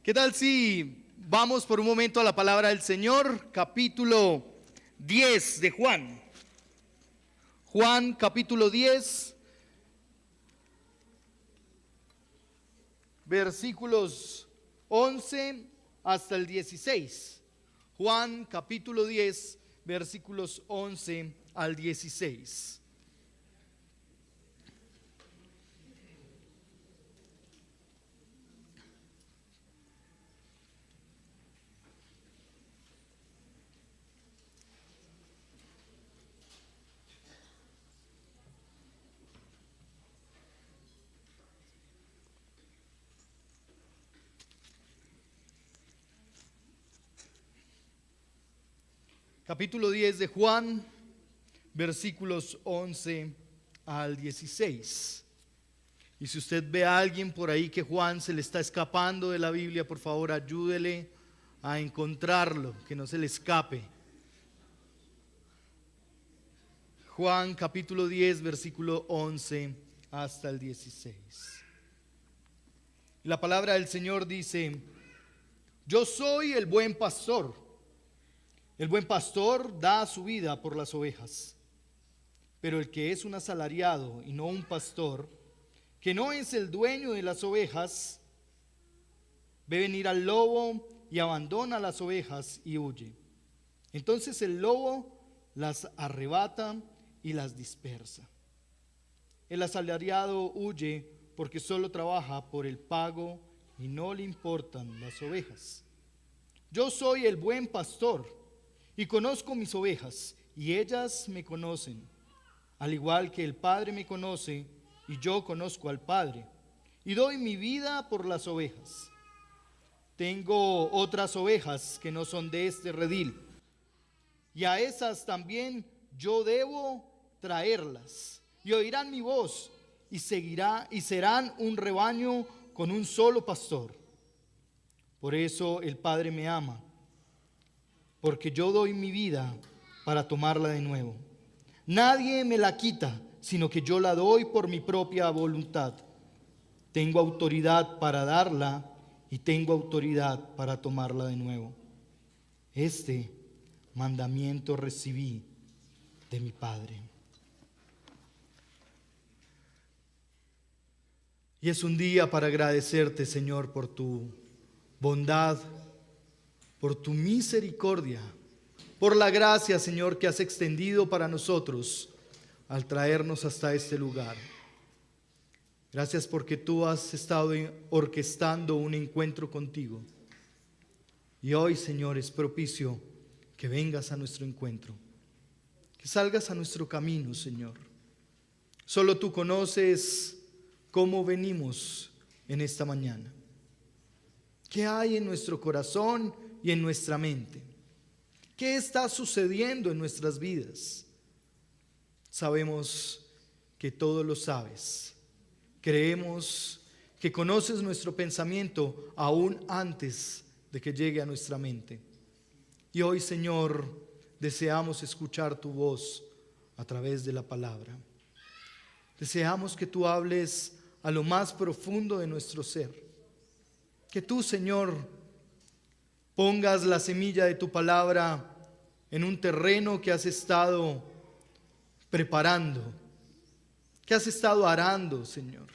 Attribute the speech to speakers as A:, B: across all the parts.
A: ¿Qué tal si vamos por un momento a la palabra del Señor? Capítulo 10 de Juan. Juan capítulo 10, versículos 11 hasta el 16. Juan capítulo 10, versículos 11 al 16. Capítulo 10 de Juan, versículos 11 al 16. Y si usted ve a alguien por ahí que Juan se le está escapando de la Biblia, por favor ayúdele a encontrarlo, que no se le escape. Juan capítulo 10, versículo 11 hasta el 16. La palabra del Señor dice: yo soy el buen pastor. El buen pastor da su vida por las ovejas. Pero el que es un asalariado y no un pastor, que no es el dueño de las ovejas, ve venir al lobo y abandona las ovejas y huye. Entonces el lobo las arrebata y las dispersa. El asalariado huye porque solo trabaja por el pago y no le importan las ovejas. Yo soy el buen pastor y conozco mis ovejas, y ellas me conocen, al igual que el Padre me conoce, y yo conozco al Padre, y doy mi vida por las ovejas. Tengo otras ovejas que no son de este redil, y a esas también yo debo traerlas, y oirán mi voz, y serán un rebaño con un solo pastor. Por eso el Padre me ama, porque yo doy mi vida para tomarla de nuevo. Nadie me la quita, sino que yo la doy por mi propia voluntad. Tengo autoridad para darla y tengo autoridad para tomarla de nuevo. Este mandamiento recibí de mi Padre. Y es un día para agradecerte, Señor, por tu bondad, por tu misericordia, por la gracia, Señor, que has extendido para nosotros al traernos hasta este lugar. Gracias porque tú has estado orquestando un encuentro contigo. Y hoy, Señor, es propicio que vengas a nuestro encuentro, que salgas a nuestro camino, Señor. Solo tú conoces cómo venimos en esta mañana. ¿Qué hay en nuestro corazón y en nuestra mente? ¿Qué está sucediendo en nuestras vidas? Sabemos que todo lo sabes. Creemos que conoces nuestro pensamiento aún antes de que llegue a nuestra mente. Y hoy, Señor, deseamos escuchar tu voz a través de la palabra. Deseamos que tú hables a lo más profundo de nuestro ser. Que tú, Señor, pongas la semilla de tu palabra en un terreno que has estado preparando, que has estado arando, Señor.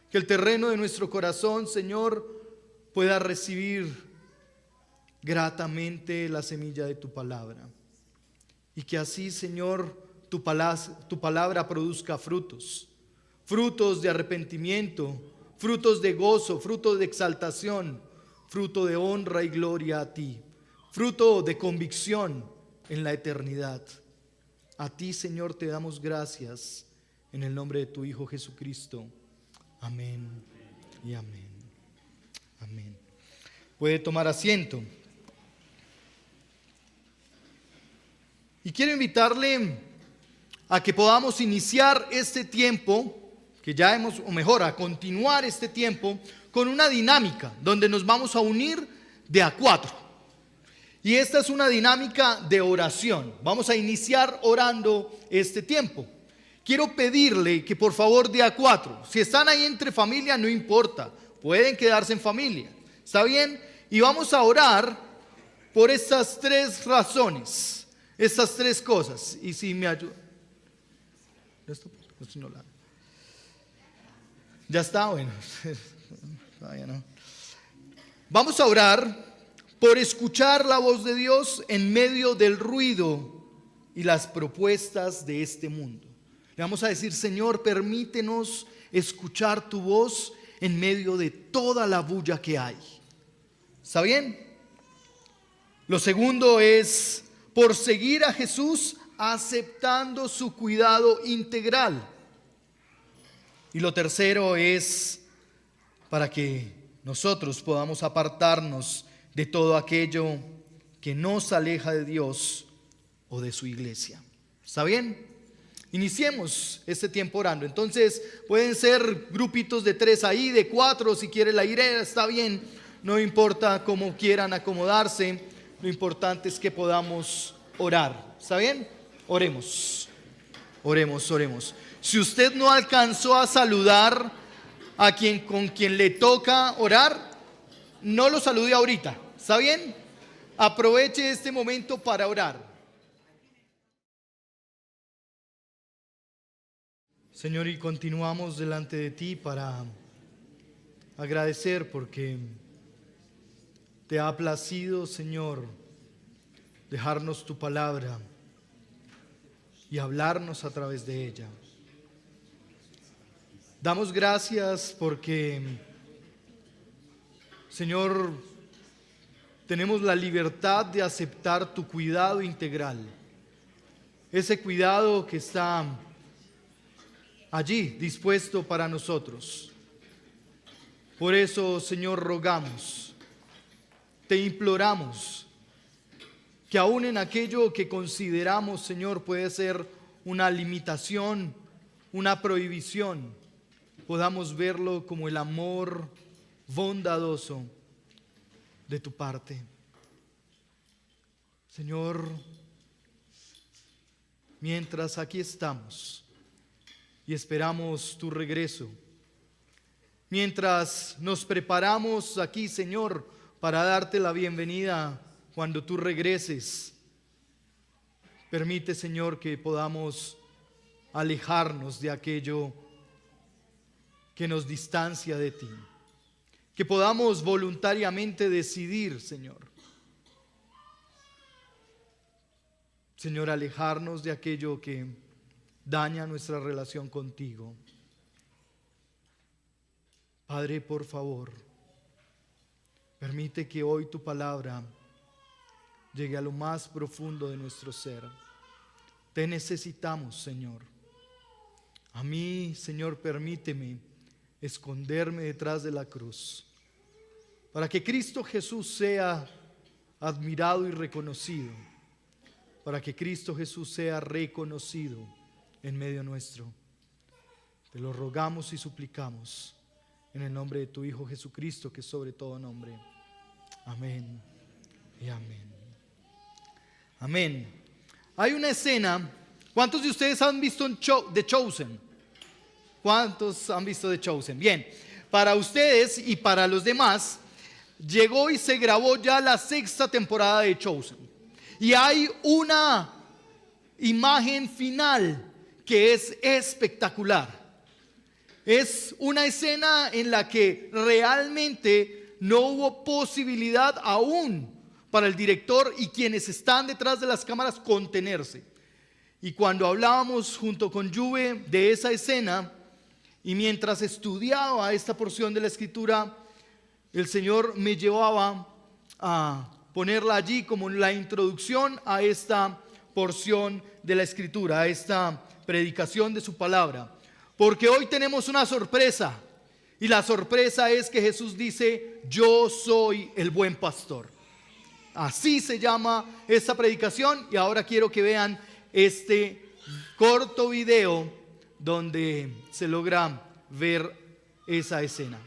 A: Que el terreno de nuestro corazón, Señor, pueda recibir gratamente la semilla de tu palabra. Y que así, Señor, tu palabra produzca frutos. Frutos de arrepentimiento, frutos de gozo, frutos de exaltación, fruto de honra y gloria a ti, fruto de convicción en la eternidad. A ti, Señor, te damos gracias en el nombre de tu Hijo Jesucristo. Amén y amén. Amén. Puede tomar asiento. Y quiero invitarle a que podamos iniciar este tiempo, que ya hemos, o mejor, a continuar este tiempo con una dinámica donde nos vamos a unir de a 4. Y esta es una dinámica de oración. Vamos a iniciar orando este tiempo. Quiero pedirle que por favor de a 4, si están ahí entre familia, no importa, pueden quedarse en familia, ¿está bien? Y vamos a orar por estas tres razones, estas tres cosas. Y si me ayuda. Ya está, bueno. Todavía no. Vamos a orar por escuchar la voz de Dios en medio del ruido y las propuestas de este mundo. Le vamos a decir: Señor, permítenos escuchar tu voz en medio de toda la bulla que hay. ¿Está bien? Lo segundo es por seguir a Jesús aceptando su cuidado integral. Y lo tercero es para que nosotros podamos apartarnos de todo aquello que nos aleja de Dios o de su iglesia. ¿Está bien? Iniciemos este tiempo orando. Entonces pueden ser grupitos de 3 ahí, de 4, si quiere la hilera, está bien. No importa cómo quieran acomodarse, lo importante es que podamos orar. ¿Está bien? Oremos. Oremos. Si usted no alcanzó a saludar a con quien le toca orar, no lo salude ahorita. ¿Está bien? Aproveche este momento para orar. Señor, y continuamos delante de ti para agradecer porque te ha placido, Señor, dejarnos tu palabra y hablarnos a través de ella. Damos gracias porque, Señor, tenemos la libertad de aceptar tu cuidado integral. Ese cuidado que está allí dispuesto para nosotros. Por eso, Señor, rogamos, te imploramos que aún en aquello que consideramos, Señor, puede ser una limitación, una prohibición, podamos verlo como el amor bondadoso de tu parte. Señor, mientras aquí estamos y esperamos tu regreso, mientras nos preparamos aquí, Señor, para darte la bienvenida cuando tú regreses, permite, Señor, que podamos alejarnos de aquello que nos distancia de ti, que podamos voluntariamente decidir, Señor, alejarnos de aquello que daña nuestra relación contigo. Padre, por favor, permite que hoy tu palabra llegue a lo más profundo de nuestro ser. Te necesitamos, Señor. A mí, Señor, permíteme esconderme detrás de la cruz, para que Cristo Jesús sea admirado y reconocido, para que Cristo Jesús sea reconocido en medio nuestro. Te lo rogamos y suplicamos en el nombre de tu Hijo Jesucristo, que es sobre todo nombre. Amén y amén. Amén. Hay una escena. ¿Cuántos de ustedes han visto The Chosen? ¿Cuántos han visto The Chosen? Bien, para ustedes y para los demás, llegó y se grabó ya la 6ª temporada de Chosen. Y hay una imagen final que es espectacular. Es una escena en la que realmente no hubo posibilidad aún para el director y quienes están detrás de las cámaras contenerse. Y cuando hablábamos junto con Juve de esa escena, y mientras estudiaba esta porción de la Escritura, el Señor me llevaba a ponerla allí como la introducción a esta porción de la Escritura, a esta predicación de su palabra. Porque hoy tenemos una sorpresa, y la sorpresa es que Jesús dice: yo soy el buen pastor. Así se llama esta predicación, y ahora quiero que vean este corto video donde se logra ver esa escena.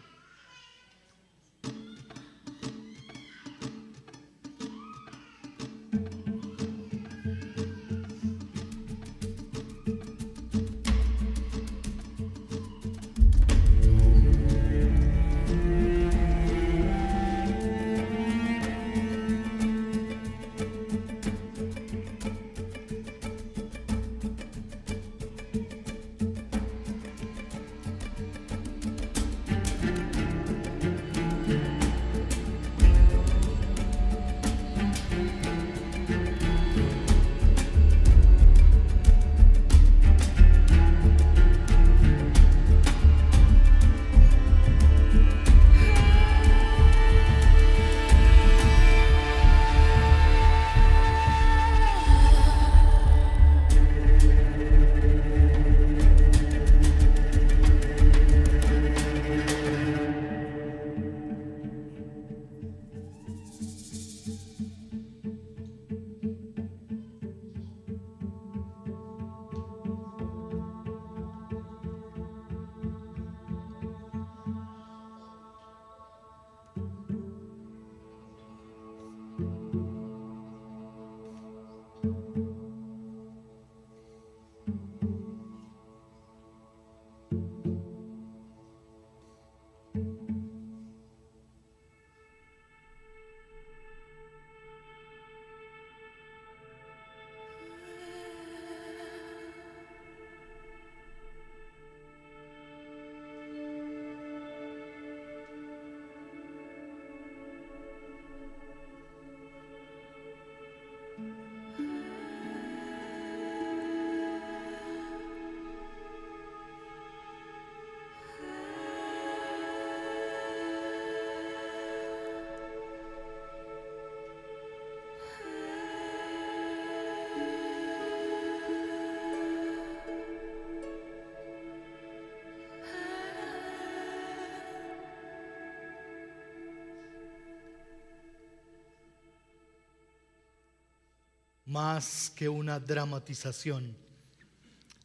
A: más que una dramatización,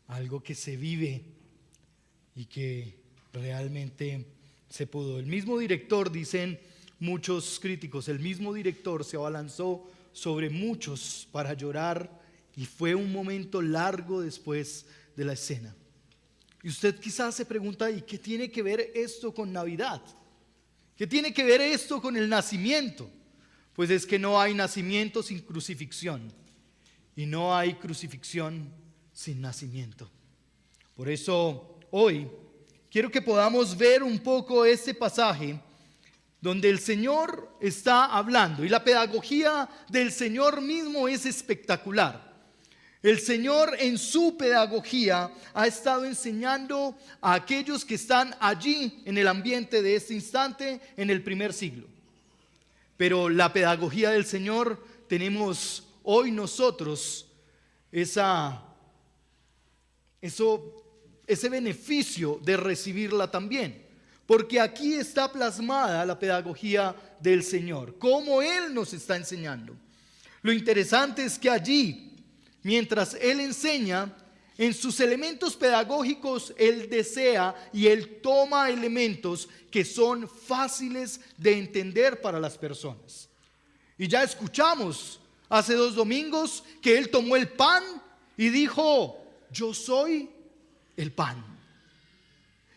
A: algo que se vive y que realmente se pudo. El mismo director, dicen muchos críticos, el mismo director se abalanzó sobre muchos para llorar y fue un momento largo después de la escena. Y usted quizás se pregunta, ¿y qué tiene que ver esto con Navidad? ¿Qué tiene que ver esto con el nacimiento? Pues es que no hay nacimiento sin crucifixión y no hay crucifixión sin nacimiento. Por eso hoy quiero que podamos ver un poco este pasaje donde el Señor está hablando y la pedagogía del Señor mismo es espectacular. El Señor en su pedagogía ha estado enseñando a aquellos que están allí en el ambiente de este instante en el primer siglo. Pero la pedagogía del Señor tenemos hoy nosotros ese beneficio de recibirla también. Porque aquí está plasmada la pedagogía del Señor, cómo Él nos está enseñando. Lo interesante es que allí, mientras Él enseña, en sus elementos pedagógicos Él desea y Él toma elementos que son fáciles de entender para las personas. Y ya escuchamos hace 2 domingos que Él tomó el pan y dijo: yo soy el pan.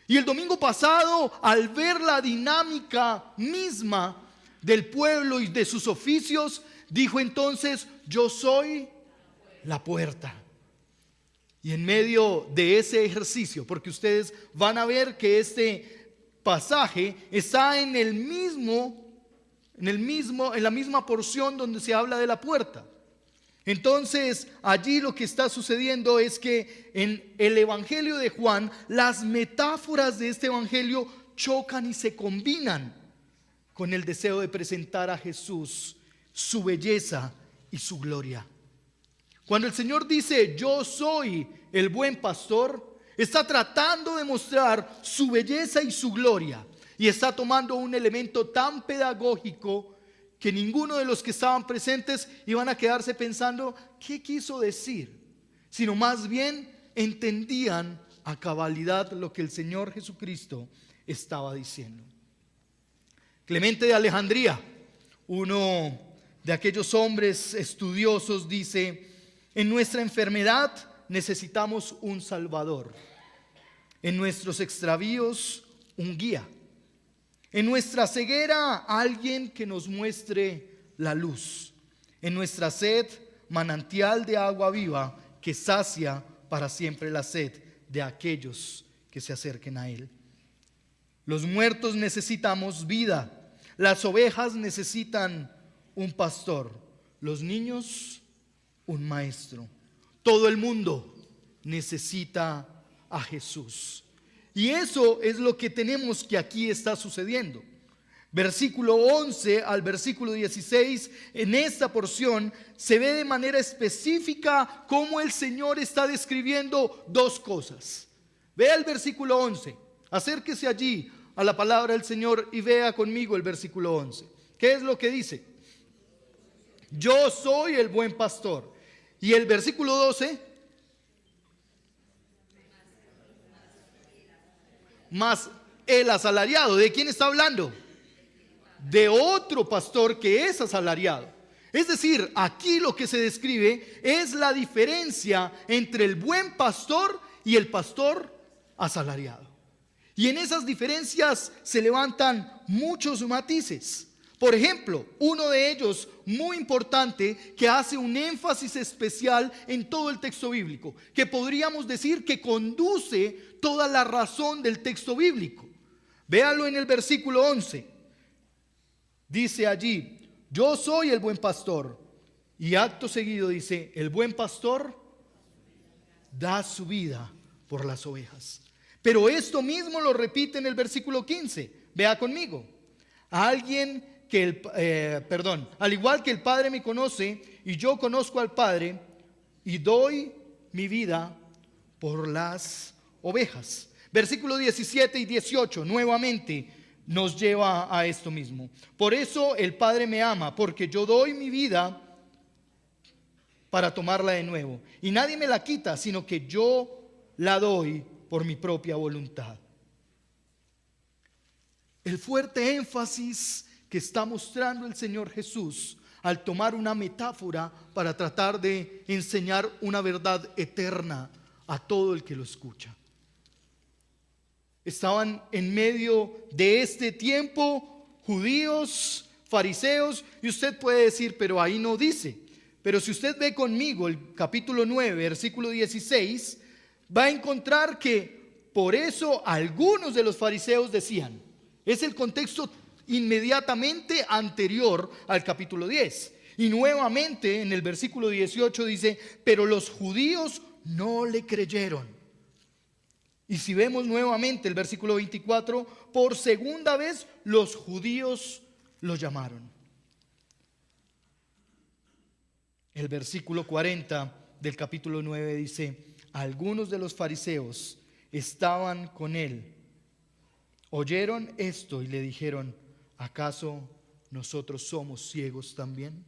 A: Y el domingo pasado, al ver la dinámica misma del pueblo y de sus oficios, dijo entonces: yo soy la puerta. Y en medio de ese ejercicio, porque ustedes van a ver que este pasaje está en la misma porción donde se habla de la puerta. Entonces, allí lo que está sucediendo es que en el Evangelio de Juan, las metáforas de este Evangelio chocan y se combinan con el deseo de presentar a Jesús, su belleza y su gloria. Cuando el Señor dice: yo soy el buen pastor, está tratando de mostrar su belleza y su gloria, y está tomando un elemento tan pedagógico que ninguno de los que estaban presentes iban a quedarse pensando qué quiso decir, sino más bien entendían a cabalidad lo que el Señor Jesucristo estaba diciendo. Clemente de Alejandría, uno de aquellos hombres estudiosos, dice: en nuestra enfermedad necesitamos un Salvador, en nuestros extravíos un guía, en nuestra ceguera alguien que nos muestre la luz, en nuestra sed manantial de agua viva que sacia para siempre la sed de aquellos que se acerquen a Él. Los muertos necesitamos vida, las ovejas necesitan un pastor, los niños un maestro. Todo el mundo necesita a Jesús. Y eso es lo que tenemos que aquí está sucediendo. Versículo 11 al versículo 16, en esta porción se ve de manera específica cómo el Señor está describiendo 2 cosas. Vea el versículo 11, acérquese allí a la palabra del Señor y vea conmigo el versículo 11. ¿Qué es lo que dice? Yo soy el buen pastor. Y el versículo 12, más el asalariado. ¿De quién está hablando? De otro pastor que es asalariado. Es decir, aquí lo que se describe es la diferencia entre el buen pastor y el pastor asalariado. Y en esas diferencias se levantan muchos matices. Por ejemplo, uno de ellos muy importante que hace un énfasis especial en todo el texto bíblico, que podríamos decir que conduce toda la razón del texto bíblico. Véalo en el versículo 11. Dice allí: yo soy el buen pastor. Y acto seguido dice: el buen pastor da su vida por las ovejas. Pero esto mismo lo repite en el versículo 15. Vea conmigo. Al igual que el Padre me conoce y yo conozco al Padre y doy mi vida por las ovejas. Versículo 17 y 18 nuevamente nos lleva a esto mismo. Por eso el Padre me ama, porque yo doy mi vida para tomarla de nuevo. Y nadie me la quita, sino que yo la doy por mi propia voluntad. El fuerte énfasis que está mostrando el Señor Jesús al tomar una metáfora para tratar de enseñar una verdad eterna a todo el que lo escucha. Estaban en medio de este tiempo judíos, fariseos, y usted puede decir, pero ahí no dice. Pero si usted ve conmigo el capítulo 9, versículo 16, va a encontrar que por eso algunos de los fariseos decían, es el contexto inmediatamente anterior al capítulo 10. Y nuevamente en el versículo 18 dice, pero los judíos no le creyeron. Y si vemos nuevamente el versículo 24, por segunda vez los judíos lo llamaron. El versículo 40 del capítulo 9 dice, algunos de los fariseos estaban con él. Oyeron esto y le dijeron, ¿acaso nosotros somos ciegos también?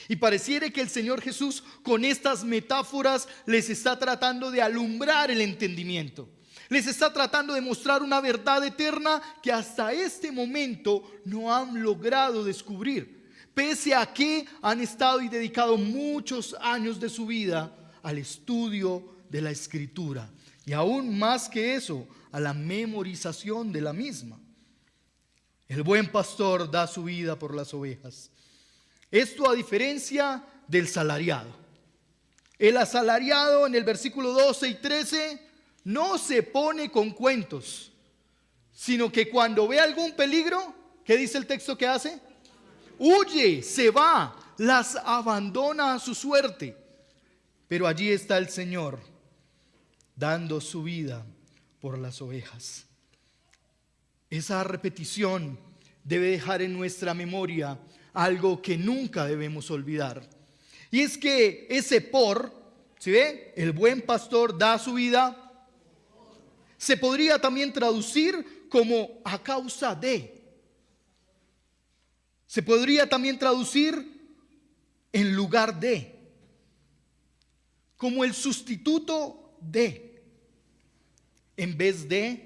A: Y pareciera que el Señor Jesús con estas metáforas les está tratando de alumbrar el entendimiento. Les está tratando de mostrar una verdad eterna que hasta este momento no han logrado descubrir, pese a que han estado y dedicado muchos años de su vida al estudio de la Escritura. Y aún más que eso, a la memorización de la misma. El buen pastor da su vida por las ovejas. Esto a diferencia del salariado. El asalariado en el versículo 12 y 13 no se pone con cuentos, sino que cuando ve algún peligro, ¿qué dice el texto que hace? Huye, se va, las abandona a su suerte. Pero allí está el Señor dando su vida por las ovejas. Esa repetición debe dejar en nuestra memoria algo que nunca debemos olvidar. Y es que ese por, ¿sí ve? El buen pastor da su vida, se podría también traducir como a causa de. Se podría también traducir en lugar de, como el sustituto de, en vez de.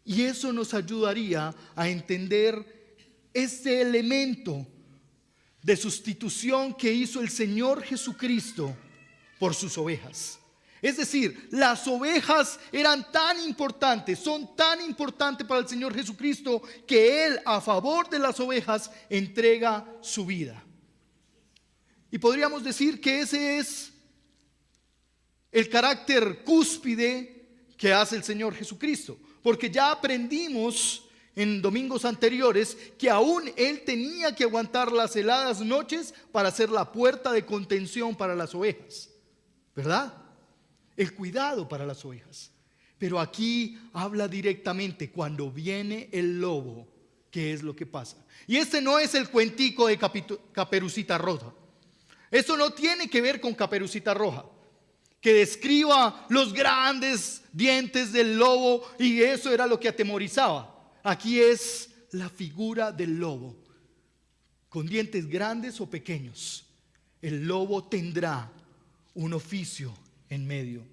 A: Y eso nos ayudaría a entender este elemento de sustitución que hizo el Señor Jesucristo por sus ovejas. Es decir, las ovejas eran tan importantes, son tan importantes para el Señor Jesucristo, que Él a favor de las ovejas entrega su vida. Y podríamos decir que ese es el carácter cúspide que hace el Señor Jesucristo. Porque ya aprendimos en domingos anteriores que aún Él tenía que aguantar las heladas noches para ser la puerta de contención para las ovejas, ¿verdad? El cuidado para las ovejas. Pero aquí habla directamente cuando viene el lobo, ¿qué es lo que pasa? Y este no es el cuentico de Caperucita Roja. Esto no tiene que ver con Caperucita Roja, que describa los grandes dientes del lobo y eso era lo que atemorizaba. Aquí es la figura del lobo, con dientes grandes o pequeños. El lobo tendrá un oficio en medio.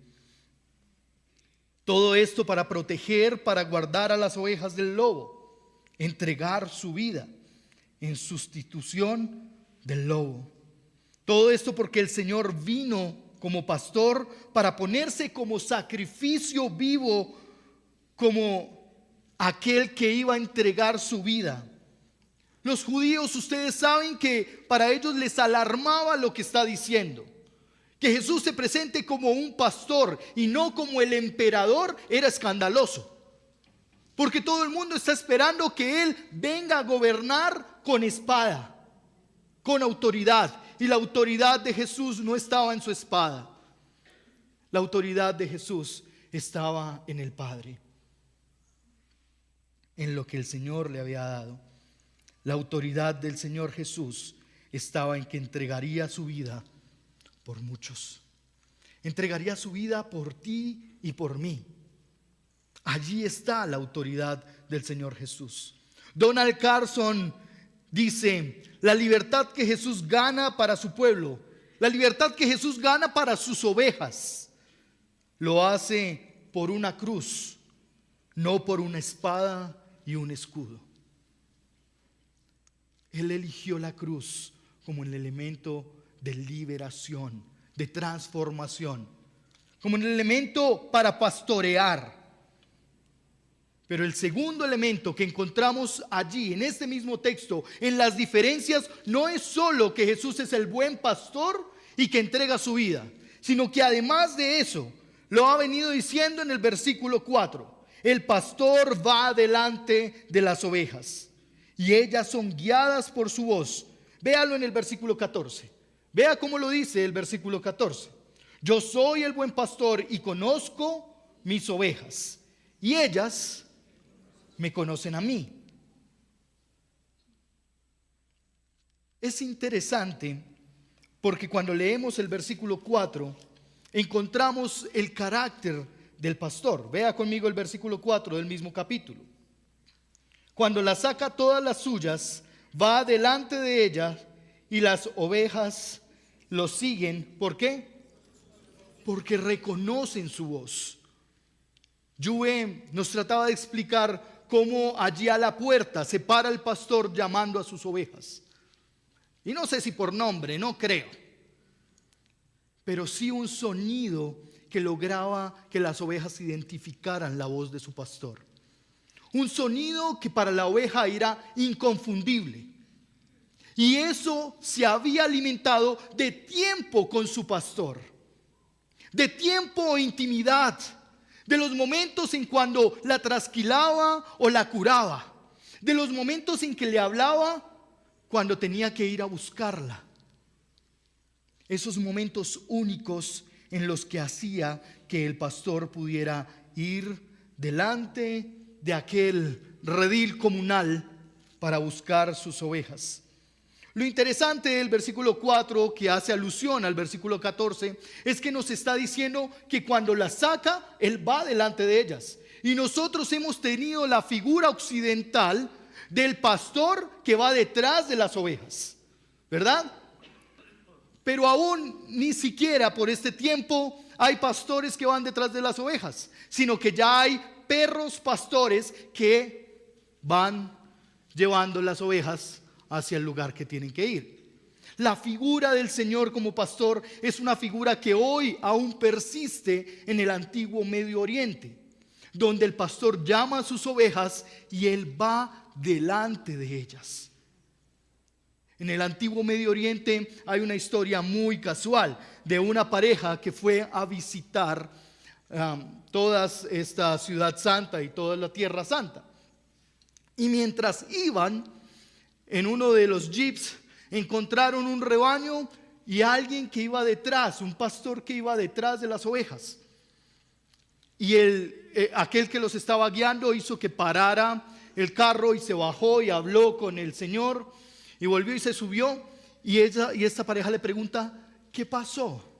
A: Todo esto para proteger, para guardar a las ovejas del lobo, entregar su vida en sustitución del lobo. Todo esto porque el Señor vino como pastor para ponerse como sacrificio vivo, como aquel que iba a entregar su vida. Los judíos, ustedes saben que para ellos les alarmaba lo que está diciendo. Que Jesús se presente como un pastor y no como el emperador era escandaloso. Porque todo el mundo está esperando que Él venga a gobernar con espada, con autoridad. Y la autoridad de Jesús no estaba en su espada. La autoridad de Jesús estaba en el Padre, en lo que el Señor le había dado. La autoridad del Señor Jesús estaba en que entregaría su vida por muchos. Entregaría su vida por ti y por mí. Allí está la autoridad del Señor Jesús. Donald Carson dice, la libertad que Jesús gana para su pueblo, la libertad que Jesús gana para sus ovejas, lo hace por una cruz, no por una espada y un escudo. Él eligió la cruz como el elemento de liberación, de transformación, como un elemento para pastorear. Pero el segundo elemento que encontramos allí, en este mismo texto, en las diferencias, no es solo que Jesús es el buen pastor y que entrega su vida, sino que además de eso, lo ha venido diciendo en el versículo 4. El pastor va delante de las ovejas y ellas son guiadas por su voz. Véalo en el versículo 14. Vea cómo lo dice el versículo 14. Yo soy el buen pastor y conozco mis ovejas, y ellas me conocen a mí. Es interesante porque cuando leemos el versículo 4 encontramos el carácter del pastor. Vea conmigo el versículo 4 del mismo capítulo. Cuando las saca todas las suyas, va delante de ellas y las ovejas lo siguen. ¿Por qué? Porque reconocen su voz. Yue nos trataba de explicar cómo allí a la puerta se para el pastor llamando a sus ovejas. Y no sé si por nombre, no creo, pero sí un sonido que lograba que las ovejas identificaran la voz de su pastor. Un sonido que para la oveja era inconfundible. Y eso se había alimentado de tiempo con su pastor, de tiempo e intimidad, de los momentos en cuando la trasquilaba o la curaba, de los momentos en que le hablaba cuando tenía que ir a buscarla. Esos momentos únicos en los que hacía que el pastor pudiera ir delante de aquel redil comunal para buscar sus ovejas. Lo interesante del versículo 4, que hace alusión al versículo 14, es que nos está diciendo que cuando las saca, Él va delante de ellas. Y nosotros hemos tenido la figura occidental del pastor que va detrás de las ovejas, ¿verdad? Pero aún ni siquiera por este tiempo hay pastores que van detrás de las ovejas, sino que ya hay perros pastores que van llevando las ovejas hacia el lugar que tienen que ir. La figura del Señor como pastor es una figura que hoy aún persiste en el antiguo Medio Oriente, donde el pastor llama a sus ovejas y él va delante de ellas. En el antiguo Medio Oriente hay una historia muy casual de una pareja que fue a visitar toda esta ciudad santa y toda la tierra santa. Y mientras iban en uno de los jeeps, encontraron un rebaño y alguien que iba detrás, un pastor que iba detrás de las ovejas. Y aquel que los estaba guiando hizo que parara el carro y se bajó y habló con el Señor y volvió y se subió. Y esta pareja le pregunta, ¿qué pasó?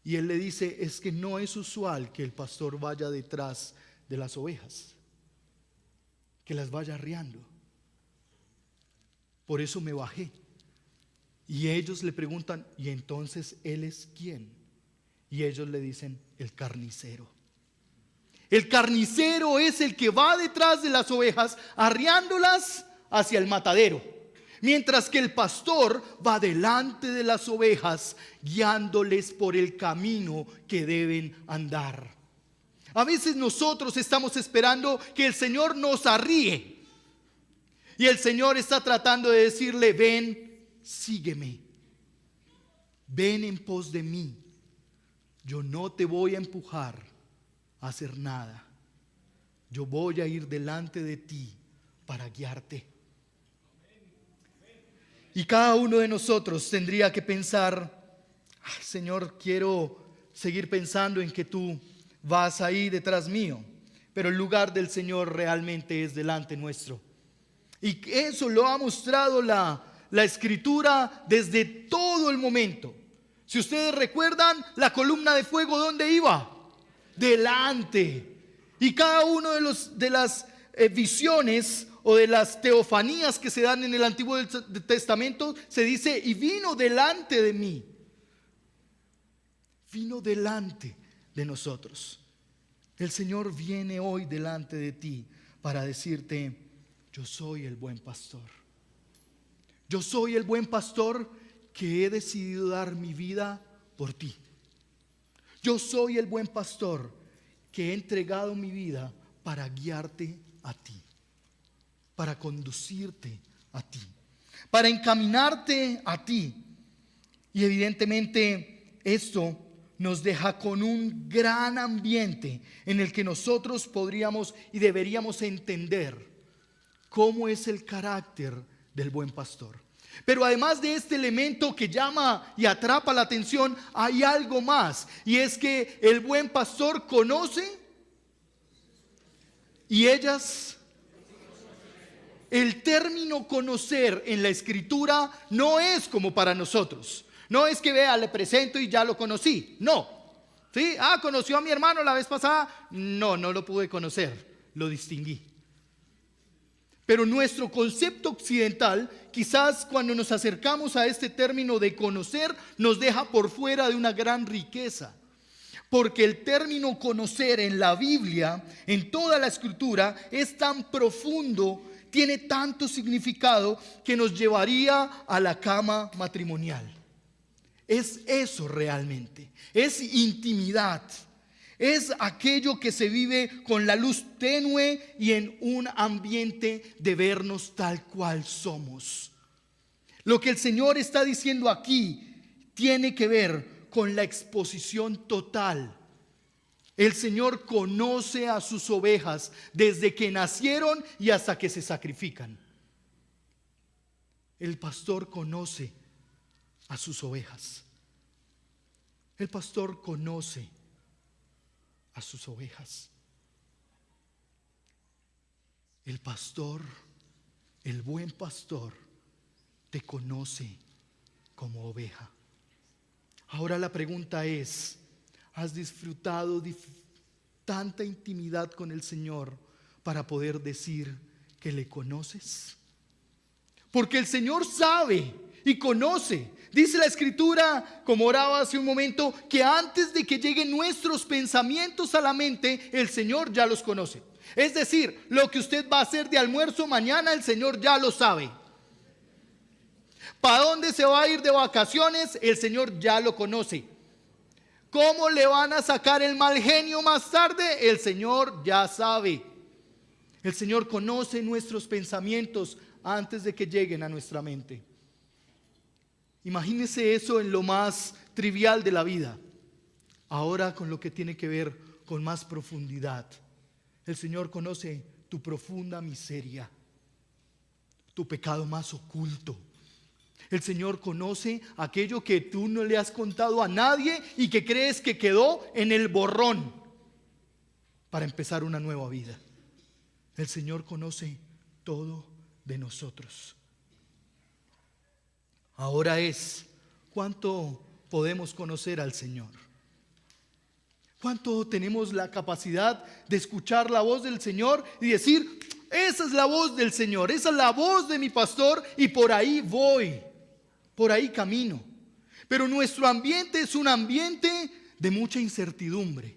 A: Y él le dice, es que no es usual que el pastor vaya detrás de las ovejas, que las vaya arriando. Por eso me bajé. Y ellos le preguntan, ¿y entonces él es quién? Y ellos le dicen, el carnicero. El carnicero es el que va detrás de las ovejas, arriándolas hacia el matadero, mientras que el pastor va delante de las ovejas, guiándoles por el camino que deben andar. A veces nosotros estamos esperando que el Señor nos arríe. Y el Señor está tratando de decirle, ven, sígueme. Ven en pos de mí. Yo no te voy a empujar a hacer nada. Yo voy a ir delante de ti para guiarte. Y cada uno de nosotros tendría que pensar, Señor, quiero seguir pensando en que tú vas ahí detrás mío. Pero el lugar del Señor realmente es delante nuestro. Y eso lo ha mostrado la Escritura desde todo el momento. Si ustedes recuerdan, la columna de fuego, ¿dónde iba? Delante. Y cada uno de las visiones o de las teofanías que se dan en el Antiguo Testamento, se dice, y vino delante de mí. Vino delante de nosotros. El Señor viene hoy delante de ti para decirte, yo soy el buen pastor. Yo soy el buen pastor que he decidido dar mi vida por ti. Yo soy el buen pastor que he entregado mi vida para guiarte a ti, para conducirte a ti, para encaminarte a ti. Y evidentemente esto nos deja con un gran ambiente en el que nosotros podríamos y deberíamos entender cómo es el carácter del buen pastor. Pero además de este elemento que llama y atrapa la atención, hay algo más, y es que el buen pastor conoce y ellas. El término conocer en la Escritura no es como para nosotros. No es que vea, le presento y ya lo conocí. No. ¿Sí? ¿Conoció a mi hermano la vez pasada? No, no lo pude conocer. Lo distinguí. Pero nuestro concepto occidental, quizás cuando nos acercamos a este término de conocer, nos deja por fuera de una gran riqueza. Porque el término conocer en la Biblia, en toda la Escritura, es tan profundo, tiene tanto significado que nos llevaría a la cama matrimonial. Es eso realmente, es intimidad, es aquello que se vive con la luz tenue y en un ambiente de vernos tal cual somos. Lo que el Señor está diciendo aquí tiene que ver con la exposición total. El Señor conoce a sus ovejas desde que nacieron y hasta que se sacrifican. El pastor conoce a sus ovejas. El pastor conoce a sus ovejas. El pastor, el buen pastor, te conoce como oveja. Ahora la pregunta es, ¿has disfrutado de tanta intimidad con el Señor para poder decir que le conoces? Porque el Señor sabe y conoce. Dice la Escritura, como oraba hace un momento, que antes de que lleguen nuestros pensamientos a la mente, el Señor ya los conoce. Es decir, lo que usted va a hacer de almuerzo mañana, el Señor ya lo sabe. ¿Para dónde se va a ir de vacaciones? El Señor ya lo conoce. ¿Cómo le van a sacar el mal genio más tarde? El Señor ya sabe. El Señor conoce nuestros pensamientos antes de que lleguen a nuestra mente. Imagínese eso en lo más trivial de la vida. Ahora con lo que tiene que ver con más profundidad. El Señor conoce tu profunda miseria, tu pecado más oculto. El Señor conoce aquello que tú no le has contado a nadie y que crees que quedó en el borrón para empezar una nueva vida. El Señor conoce todo de nosotros. Ahora es, ¿cuánto podemos conocer al Señor? ¿Cuánto tenemos la capacidad de escuchar la voz del Señor y decir, esa es la voz del Señor, esa es la voz de mi pastor y por ahí voy, por ahí camino? Pero nuestro ambiente es un ambiente de mucha incertidumbre,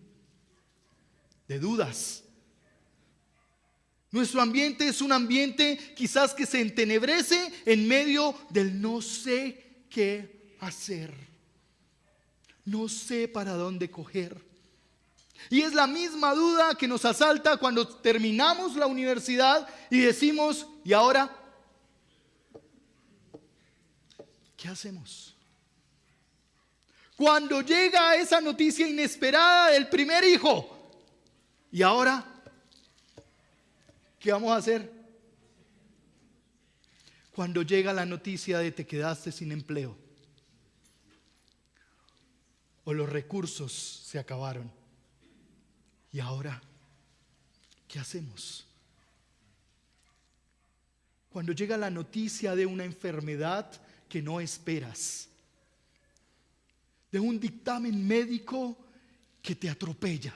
A: de dudas. Nuestro ambiente es un ambiente quizás que se entenebrece en medio del no sé qué hacer. No sé para dónde coger. Y es la misma duda que nos asalta cuando terminamos la universidad y decimos, ¿y ahora qué hacemos? Cuando llega esa noticia inesperada del primer hijo, ¿y ahora qué vamos a hacer? Cuando llega la noticia de te quedaste sin empleo o los recursos se acabaron, ¿y ahora qué hacemos? Cuando llega la noticia de una enfermedad que no esperas, de un dictamen médico que te atropella,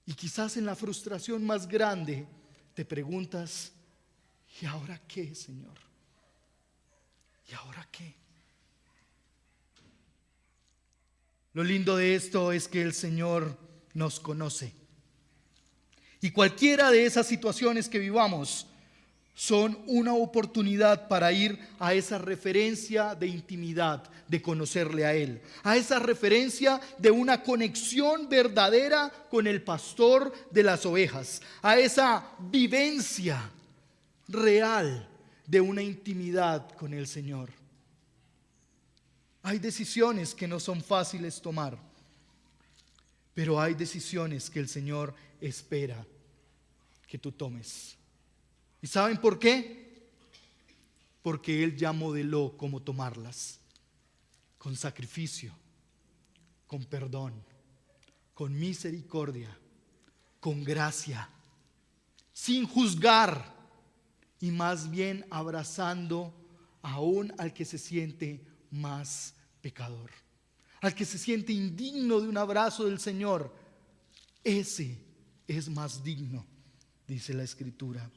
A: y quizás en la frustración más grande te preguntas, ¿y ahora qué, Señor? ¿Y ahora qué? Lo lindo de esto es que el Señor nos conoce. Y cualquiera de esas situaciones que vivamos son una oportunidad para ir a esa referencia de intimidad, de conocerle a Él, a esa referencia de una conexión verdadera con el pastor de las ovejas, a esa vivencia real de una intimidad con el Señor. Hay decisiones que no son fáciles tomar, pero hay decisiones que el Señor espera que tú tomes. ¿Y saben por qué? Porque Él ya modeló cómo tomarlas. Con sacrificio, con perdón, con misericordia, con gracia, sin juzgar y más bien abrazando aún al que se siente más pecador, al que se siente indigno de un abrazo del Señor. Ese es más digno, dice la Escritura.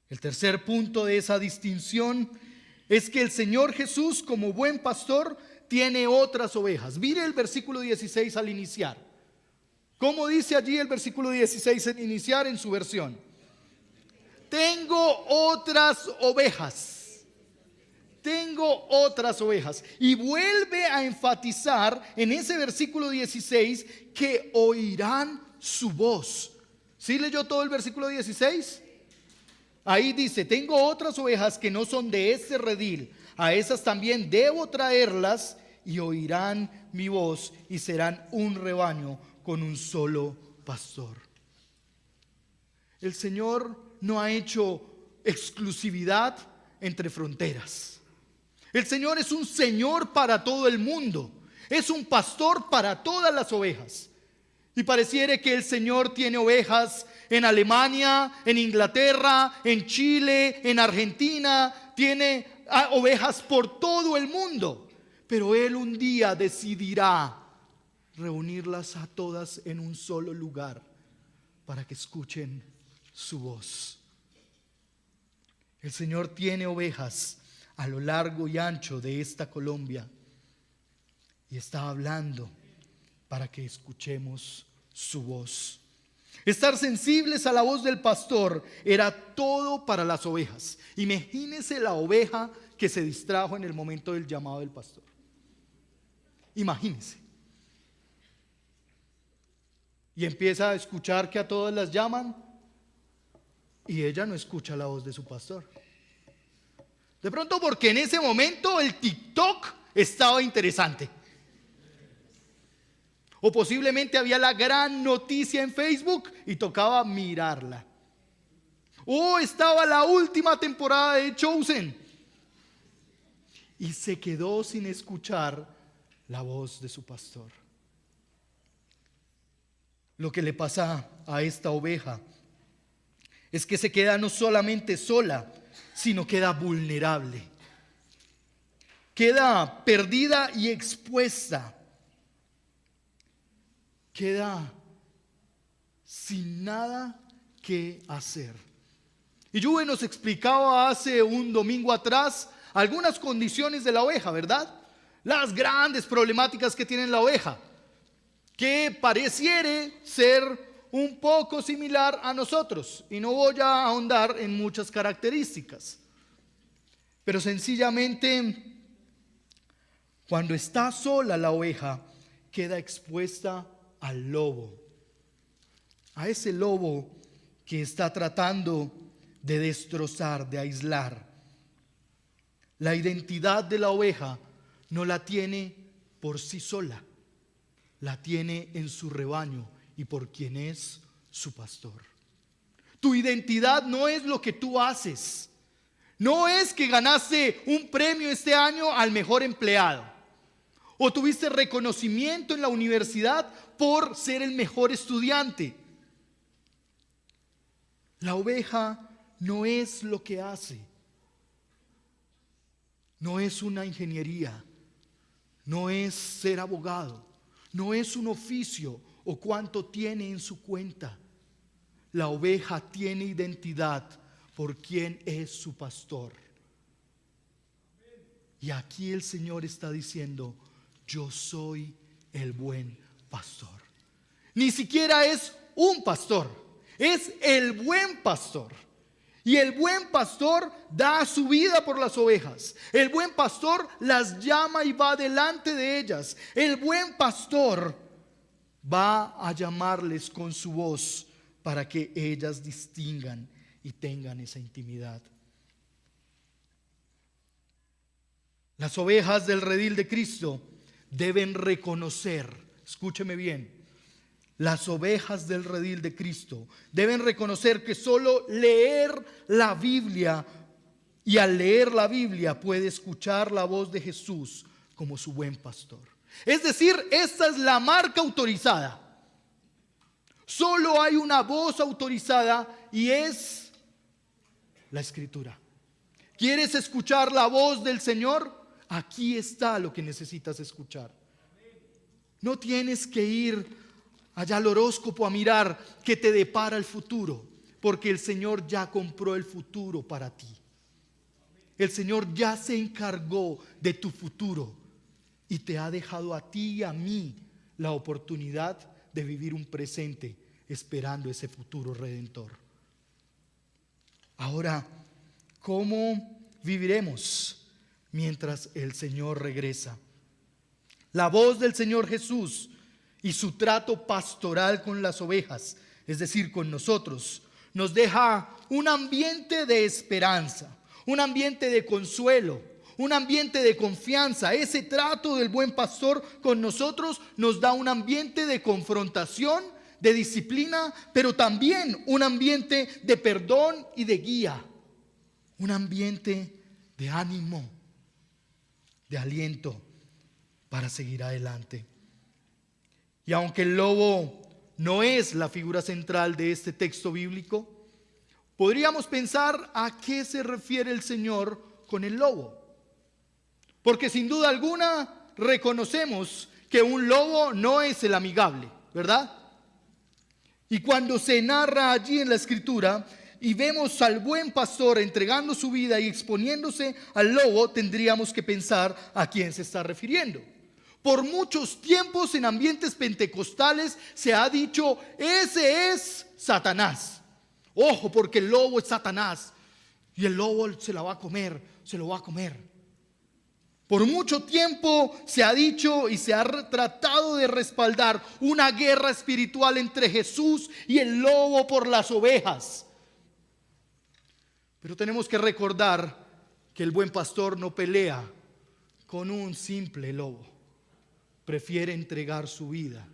A: El tercer punto de esa distinción es que el Señor Jesús, como buen pastor, tiene otras ovejas. Mire el versículo 16 al iniciar. ¿Cómo dice allí el versículo 16 al iniciar en su versión? Tengo otras ovejas. Tengo otras ovejas. Y vuelve a enfatizar en ese versículo 16 que oirán su voz. ¿Sí leyó todo el versículo 16? Ahí dice, tengo otras ovejas que no son de este redil, a esas también debo traerlas y oirán mi voz y serán un rebaño con un solo pastor. El Señor no ha hecho exclusividad entre fronteras. El Señor es un Señor para todo el mundo, es un pastor para todas las ovejas. Y pareciera que el Señor tiene ovejas en Alemania, en Inglaterra, en Chile, en Argentina. Tiene ovejas por todo el mundo. Pero Él un día decidirá reunirlas a todas en un solo lugar para que escuchen su voz. El Señor tiene ovejas a lo largo y ancho de esta Colombia. Y está hablando para que escuchemos su voz. Estar sensibles a la voz del pastor era todo para las ovejas. Imagínese la oveja que se distrajo en el momento del llamado del pastor. Imagínese. Y empieza a escuchar que a todas las llaman y ella no escucha la voz de su pastor. De pronto porque en ese momento el TikTok estaba interesante. O posiblemente había la gran noticia en Facebook y tocaba mirarla. O estaba la última temporada de Chosen y se quedó sin escuchar la voz de su pastor. Lo que le pasa a esta oveja es que se queda no solamente sola, sino queda vulnerable. Queda perdida y expuesta. Queda sin nada que hacer. Y Juve nos explicaba hace un domingo atrás algunas condiciones de la oveja, ¿verdad? Las grandes problemáticas que tiene la oveja, que pareciere ser un poco similar a nosotros. Y no voy a ahondar en muchas características. Pero sencillamente, cuando está sola la oveja, queda expuesta al lobo, a ese lobo que está tratando de destrozar, de aislar. La identidad de la oveja no la tiene por sí sola, la tiene en su rebaño y por quien es su pastor. Tu identidad no es lo que tú haces, no es que ganaste un premio este año al mejor empleado o tuviste reconocimiento en la universidad por ser el mejor estudiante. La oveja no es lo que hace, no es una ingeniería, no es ser abogado, no es un oficio o cuánto tiene en su cuenta. la oveja tiene identidad por quién es su pastor. Y aquí el Señor está diciendo: yo soy el buen pastor. Ni siquiera es un pastor, es el buen pastor. Y el buen pastor da su vida por las ovejas. El buen pastor las llama y va delante de ellas. El buen pastor va a llamarles con su voz para que ellas distingan y tengan esa intimidad. Las ovejas del redil de Cristo deben reconocer, escúcheme bien, las ovejas del redil de Cristo deben reconocer que solo leer la Biblia, y al leer la Biblia puede escuchar la voz de Jesús como su buen pastor. Es decir, esta es la marca autorizada. Solo hay una voz autorizada y es la Escritura. ¿Quieres escuchar la voz del Señor? Aquí está lo que necesitas escuchar. No tienes que ir allá al horóscopo a mirar qué te depara el futuro, porque el Señor ya compró el futuro para ti. El Señor ya se encargó de tu futuro y te ha dejado a ti y a mí la oportunidad de vivir un presente esperando ese futuro redentor. Ahora, ¿cómo viviremos mientras el Señor regresa? La voz del Señor Jesús y su trato pastoral con las ovejas, es decir, con nosotros, nos deja un ambiente de esperanza, un ambiente de consuelo, un ambiente de confianza. Ese trato del buen pastor con nosotros nos da un ambiente de confrontación, de disciplina, pero también un ambiente de perdón y de guía, un ambiente de ánimo, de aliento para seguir adelante. Y aunque el lobo no es la figura central de este texto bíblico, podríamos pensar a qué se refiere el Señor con el lobo. Porque sin duda alguna reconocemos que un lobo no es el amigable, ¿verdad? Y cuando se narra allí en la Escritura y vemos al buen pastor entregando su vida y exponiéndose al lobo, tendríamos que pensar a quién se está refiriendo. Por muchos tiempos en ambientes pentecostales se ha dicho: ese es Satanás. Ojo, porque el lobo es Satanás y el lobo se la va a comer, se lo va a comer. Por mucho tiempo se ha dicho y se ha tratado de respaldar una guerra espiritual entre Jesús y el lobo por las ovejas. Pero tenemos que recordar que el buen pastor no pelea con un simple lobo. Prefiere entregar su vida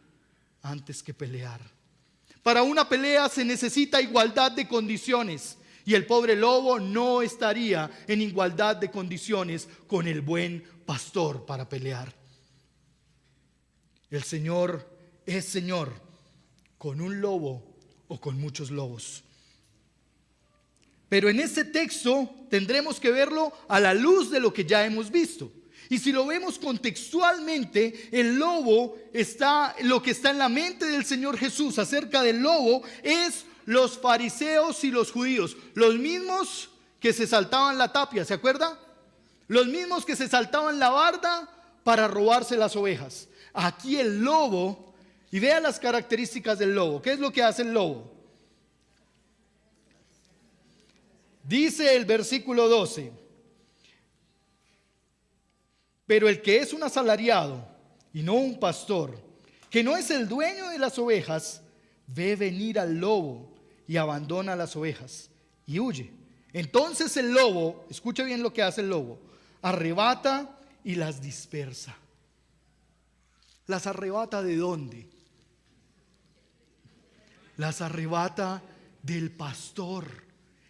A: antes que pelear. Para una pelea se necesita igualdad de condiciones, y el pobre lobo no estaría en igualdad de condiciones con el buen pastor para pelear. El Señor es Señor con un lobo o con muchos lobos. Pero en este texto tendremos que verlo a la luz de lo que ya hemos visto. Y si lo vemos contextualmente, el lobo lo que está en la mente del Señor Jesús acerca del lobo es los fariseos y los judíos, los mismos que se saltaban la tapia, ¿se acuerda? Los mismos que se saltaban la barda para robarse las ovejas. Aquí el lobo, y vea las características del lobo. ¿Qué es lo que hace el lobo? Dice el versículo 12: pero el que es un asalariado y no un pastor, que no es el dueño de las ovejas, ve venir al lobo y abandona las ovejas y huye. Entonces el lobo, escuche bien lo que hace el lobo, arrebata y las dispersa. ¿Las arrebata de dónde? Las arrebata del pastor.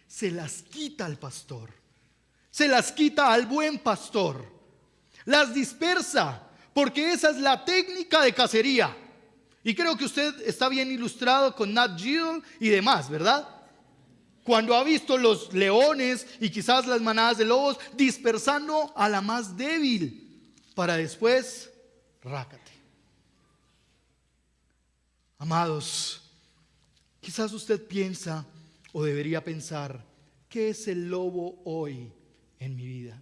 A: Se las quita al pastor. Se las quita al buen pastor. Las dispersa, porque esa es la técnica de cacería. Y creo que usted está bien ilustrado con Nat Geo y demás, ¿verdad? Cuando ha visto los leones y quizás las manadas de lobos dispersando a la más débil para después, rácate. Amados, Quizás usted piensa o debería pensar, ¿qué es el lobo hoy en mi vida?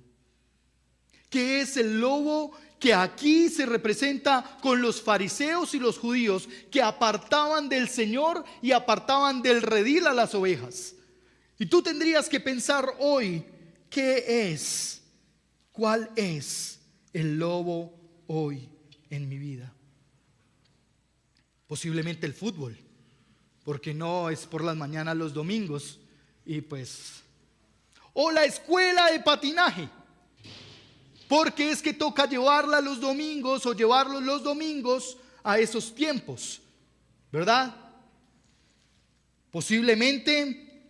A: ¿Qué es el lobo que aquí se representa con los fariseos y los judíos que apartaban del Señor y apartaban del redil a las ovejas? Y tú tendrías que pensar hoy, ¿qué es? ¿Cuál es el lobo hoy en mi vida? Posiblemente el fútbol, porque no es por las mañanas los domingos o la escuela de patinaje, porque es que toca llevarla los domingos o llevarlos los domingos a esos tiempos, ¿verdad? Posiblemente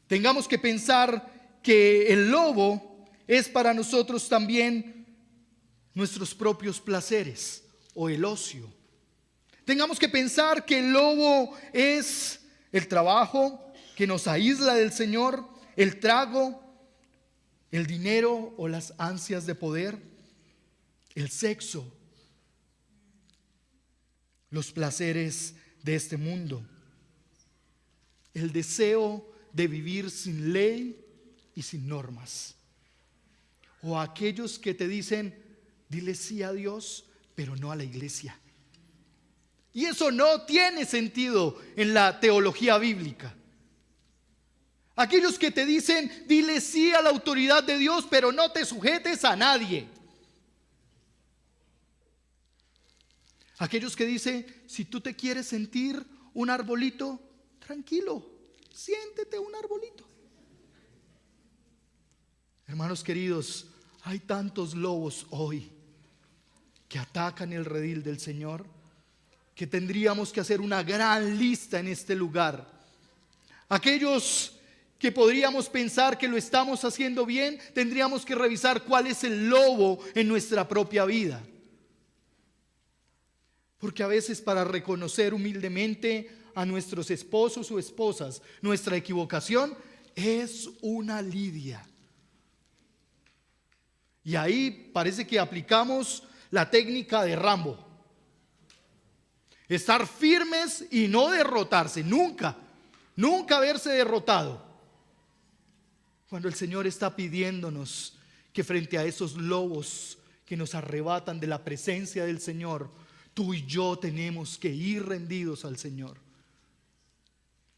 A: tengamos que pensar que el lobo es para nosotros también nuestros propios placeres o el ocio. Tengamos que pensar que el lobo es el trabajo que nos aísla del Señor, el trago, el dinero o las ansias de poder, el sexo, los placeres de este mundo, el deseo de vivir sin ley y sin normas. O aquellos que te dicen, dile sí a Dios, pero no a la iglesia. Y eso no tiene sentido en la teología bíblica. Aquellos que te dicen, dile sí a la autoridad de Dios, pero no te sujetes a nadie. Aquellos que dicen, si tú te quieres sentir un arbolito, tranquilo, siéntete un arbolito. Hermanos queridos, hay tantos lobos hoy que atacan el redil del Señor, que tendríamos que hacer una gran lista en este lugar. Aquellos que podríamos pensar que lo estamos haciendo bien, tendríamos que revisar cuál es el lobo en nuestra propia vida. Porque a veces, para reconocer humildemente a nuestros esposos o esposas nuestra equivocación, es una lidia. Y ahí parece que aplicamos la técnica de Rambo. Estar firmes y no derrotarse, nunca verse derrotado. Cuando el Señor está pidiéndonos que frente a esos lobos que nos arrebatan de la presencia del Señor, tú y yo tenemos que ir rendidos al Señor.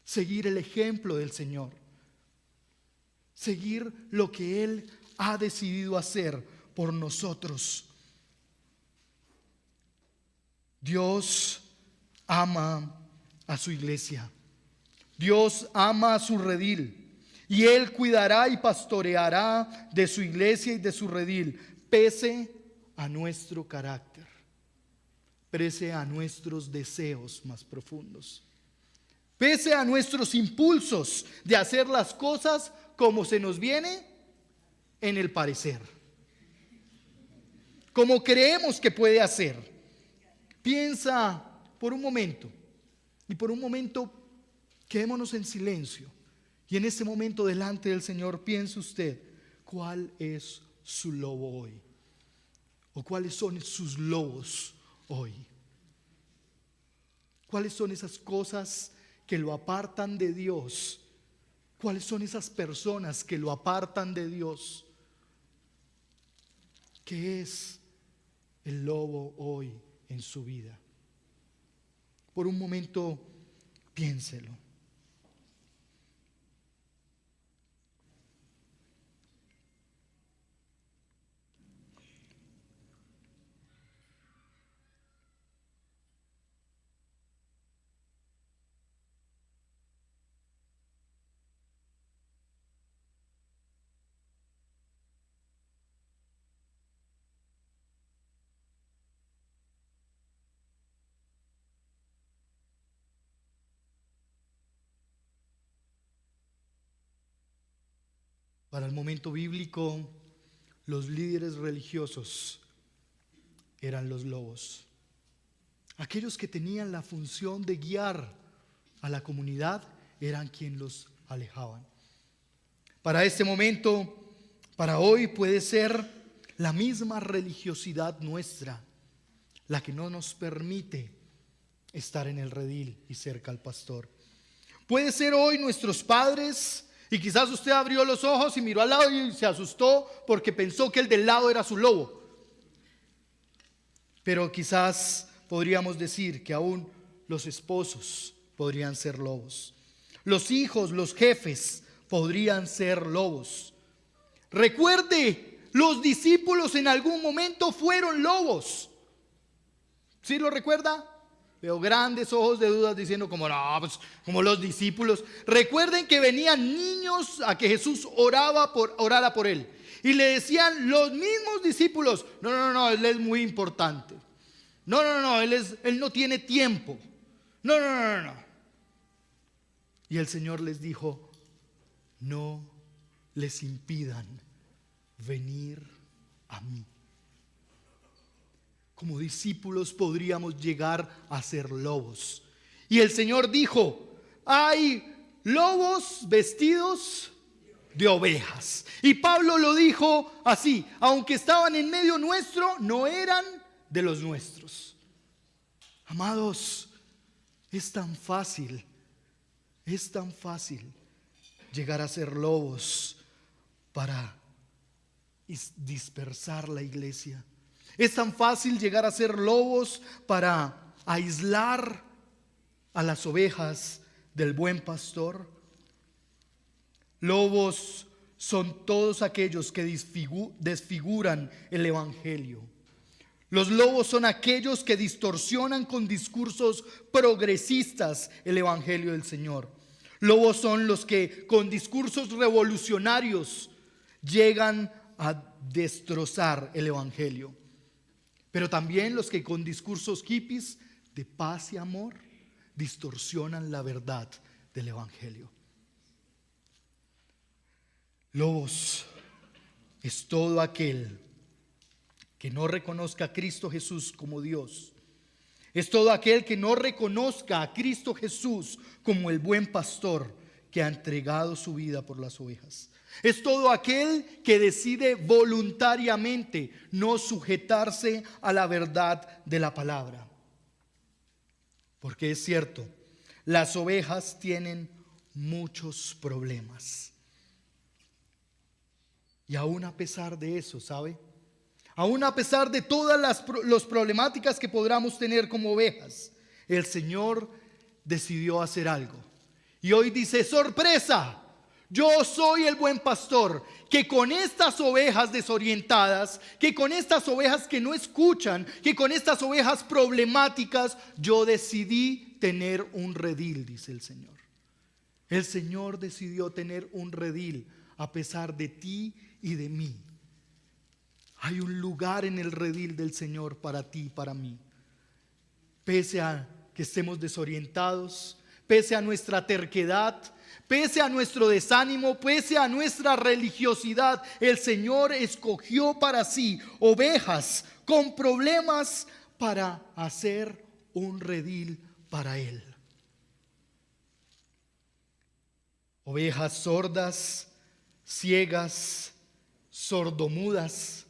A: Seguir el ejemplo del Señor. Seguir lo que Él ha decidido hacer por nosotros. Dios ama a su iglesia. Dios ama a su redil. Y Él cuidará y pastoreará de su iglesia y de su redil, pese a nuestro carácter, pese a nuestros deseos más profundos, pese a nuestros impulsos de hacer las cosas como se nos viene en el parecer, como creemos que puede hacer. Piensa por un momento, y por un momento quedémonos en silencio. Y en este momento delante del Señor piense usted, ¿cuál es su lobo hoy? ¿O cuáles son sus lobos hoy? ¿Cuáles son esas cosas que lo apartan de Dios? ¿Cuáles son esas personas que lo apartan de Dios? ¿Qué es el lobo hoy en su vida? Por un momento piénselo. Para el momento bíblico, los líderes religiosos eran los lobos. Aquellos que tenían la función de guiar a la comunidad eran quienes los alejaban. Para este momento, para hoy, puede ser la misma religiosidad nuestra la que no nos permite estar en el redil y cerca al pastor. Puede ser hoy nuestros padres, y quizás usted abrió los ojos y miró al lado y se asustó porque pensó que el del lado era su lobo. Pero quizás podríamos decir que aún los esposos podrían ser lobos. Los hijos, los jefes podrían ser lobos. Recuerde, los discípulos en algún momento fueron lobos. ¿Sí lo recuerda? Veo grandes ojos de dudas diciendo como no, pues como los discípulos. Recuerden que venían niños a que Jesús orara por él. Y le decían los mismos discípulos, no, él es muy importante. No, él no tiene tiempo. No. Y el Señor les dijo, no les impidan venir a mí. Como discípulos podríamos llegar a ser lobos. Y el Señor dijo, hay lobos vestidos de ovejas. Y Pablo lo dijo así, aunque estaban en medio nuestro, no eran de los nuestros. Amados, es tan fácil llegar a ser lobos para dispersar la iglesia. Es tan fácil llegar a ser lobos para aislar a las ovejas del buen pastor. Lobos son todos aquellos que desfiguran el evangelio. Los lobos son aquellos que distorsionan con discursos progresistas el evangelio del Señor. Lobos son los que con discursos revolucionarios llegan a destrozar el evangelio. Pero también los que con discursos hippies de paz y amor distorsionan la verdad del evangelio. Lobos es todo aquel que no reconozca a Cristo Jesús como Dios. Es todo aquel que no reconozca a Cristo Jesús como el buen pastor que ha entregado su vida por las ovejas. Es todo aquel que decide voluntariamente no sujetarse a la verdad de la palabra. Porque es cierto, las ovejas tienen muchos problemas. Y aún a pesar de eso, ¿sabe? Aún a pesar de todas las problemáticas que podamos tener como ovejas, el Señor decidió hacer algo. Y hoy dice, sorpresa, yo soy el buen pastor, que con estas ovejas desorientadas, que con estas ovejas que no escuchan, que con estas ovejas problemáticas, yo decidí tener un redil, dice el Señor. El Señor decidió tener un redil a pesar de ti y de mí. Hay un lugar en el redil del Señor para ti y para mí. Pese a que estemos desorientados, pese a nuestra terquedad, pese a nuestro desánimo, pese a nuestra religiosidad, el Señor escogió para sí ovejas con problemas para hacer un redil para Él. Ovejas sordas, ciegas, sordomudas,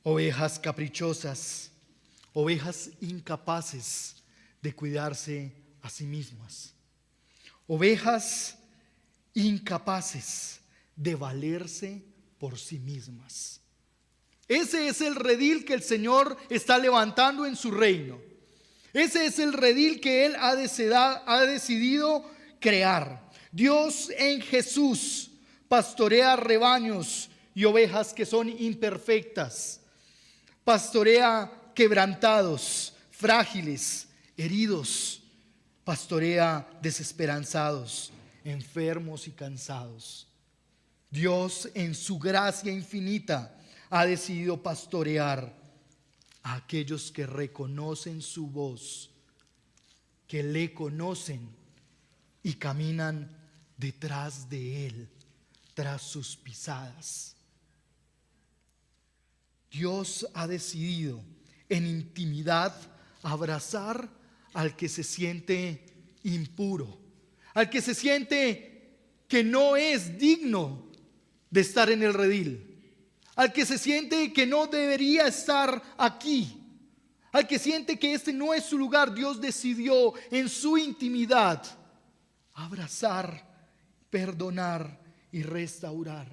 A: ovejas caprichosas, ovejas incapaces de cuidarse a sí mismas, ovejas incapaces de valerse por sí mismas. Ese es el redil que el Señor está levantando en su reino. Ese es el redil que Él ha decidido crear. Dios en Jesús pastorea rebaños y ovejas que son imperfectas. Pastorea quebrantados, frágiles, heridos. Pastorea desesperanzados, enfermos y cansados. Dios en su gracia infinita ha decidido pastorear a aquellos que reconocen su voz, que le conocen y caminan detrás de Él, tras sus pisadas. Dios ha decidido en intimidad abrazar al que se siente impuro, al que se siente que no es digno de estar en el redil, al que se siente que no debería estar aquí, al que siente que este no es su lugar, Dios decidió en su intimidad abrazar, perdonar y restaurar.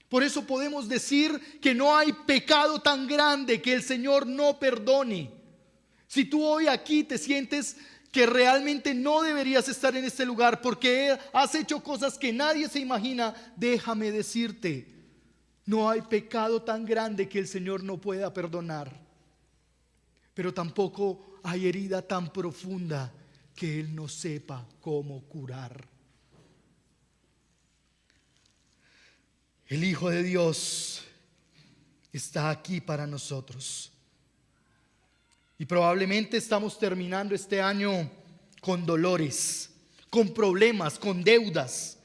A: Por eso podemos decir que no hay pecado tan grande que el Señor no perdone. Si tú hoy aquí te sientes que realmente no deberías estar en este lugar porque has hecho cosas que nadie se imagina, déjame decirte, no hay pecado tan grande que el Señor no pueda perdonar. Pero tampoco hay herida tan profunda que Él no sepa cómo curar. El Hijo de Dios está aquí para nosotros. Y probablemente estamos terminando este año con dolores, con problemas, con deudas.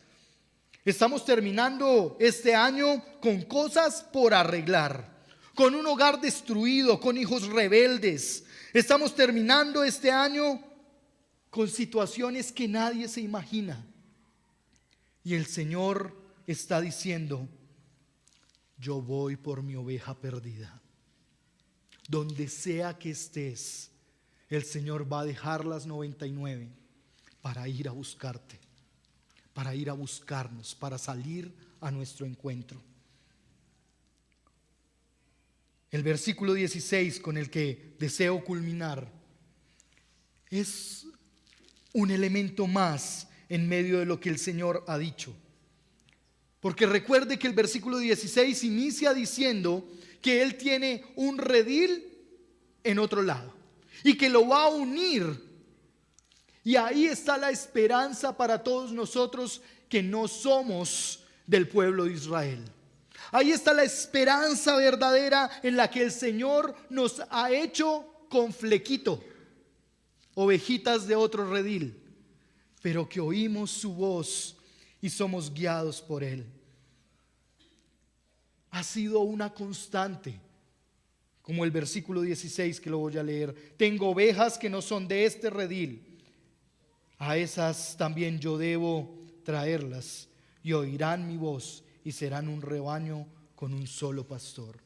A: Estamos terminando este año con cosas por arreglar, con un hogar destruido, con hijos rebeldes. Estamos terminando este año con situaciones que nadie se imagina. Y el Señor está diciendo: yo voy por mi oveja perdida. Donde sea que estés, el Señor va a dejar las 99 para ir a buscarte, para ir a buscarnos, para salir a nuestro encuentro. El versículo 16 con el que deseo culminar es un elemento más en medio de lo que el Señor ha dicho. Porque recuerde que el versículo 16 inicia diciendo que Él tiene un redil en otro lado y que lo va a unir. Y ahí está la esperanza para todos nosotros que no somos del pueblo de Israel. Ahí está la esperanza verdadera en la que el Señor nos ha hecho con flequito, ovejitas de otro redil, pero que oímos su voz y somos guiados por Él. Ha sido una constante, como el versículo 16 que lo voy a leer. Tengo ovejas que no son de este redil, a esas también yo debo traerlas, y oirán mi voz y serán un rebaño con un solo pastor.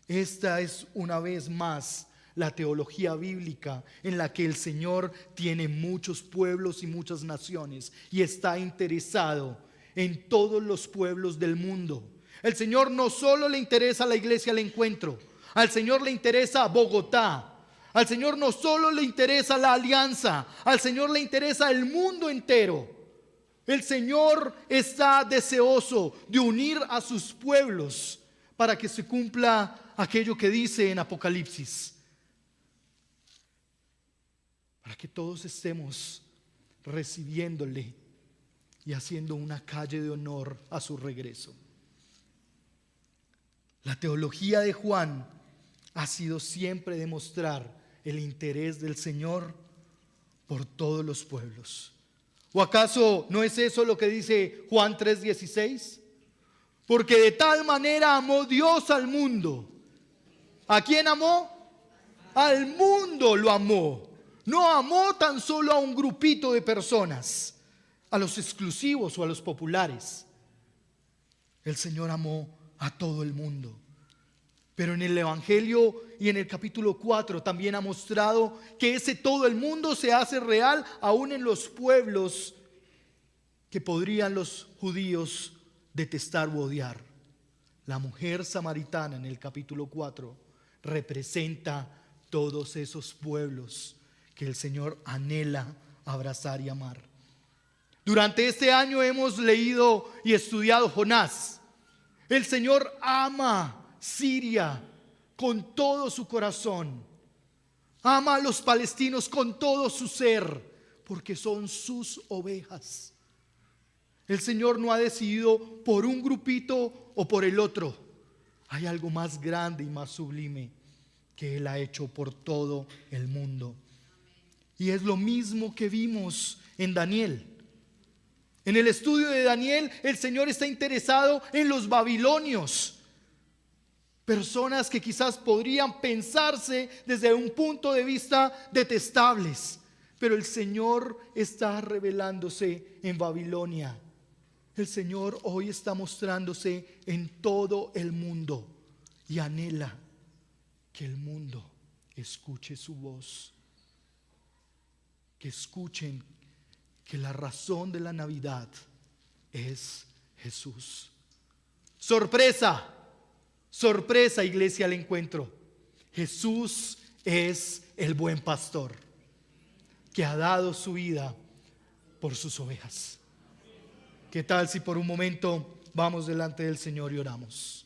A: Esta es una vez más la teología bíblica en la que el Señor tiene muchos pueblos y muchas naciones y está interesado en todos los pueblos del mundo. El Señor no solo le interesa a la iglesia al encuentro, al Señor le interesa Bogotá, al Señor no solo le interesa la alianza, al Señor le interesa el mundo entero. El Señor está deseoso de unir a sus pueblos para que se cumpla aquello que dice en Apocalipsis, para que todos estemos recibiéndole y haciendo una calle de honor a su regreso. La teología de Juan ha sido siempre demostrar el interés del Señor por todos los pueblos. ¿O acaso no es eso lo que dice Juan 3:16? Porque de tal manera amó Dios al mundo. ¿A quién amó? Al mundo lo amó. No amó tan solo a un grupito de personas, a los exclusivos o a los populares. El Señor amó a todo el mundo. Pero en el Evangelio y en el capítulo 4 también ha mostrado que ese todo el mundo se hace real aún en los pueblos que podrían los judíos detestar o odiar. La mujer samaritana en el capítulo 4 representa todos esos pueblos que el Señor anhela abrazar y amar. Durante este año hemos leído y estudiado Jonás. El Señor ama Siria con todo su corazón. Ama a los palestinos con todo su ser, porque son sus ovejas. El Señor no ha decidido por un grupito o por el otro. Hay algo más grande y más sublime que Él ha hecho por todo el mundo. Y es lo mismo que vimos en Daniel. En el estudio de Daniel, el Señor está interesado en los babilonios. Personas que quizás podrían pensarse desde un punto de vista detestables. Pero el Señor está revelándose en Babilonia. El Señor hoy está mostrándose en todo el mundo y anhela que el mundo escuche su voz, que escuchen que la razón de la Navidad es Jesús. Sorpresa, sorpresa, iglesia al encuentro. Jesús es el buen pastor que ha dado su vida por sus ovejas. ¿Qué tal si por un momento vamos delante del Señor y oramos?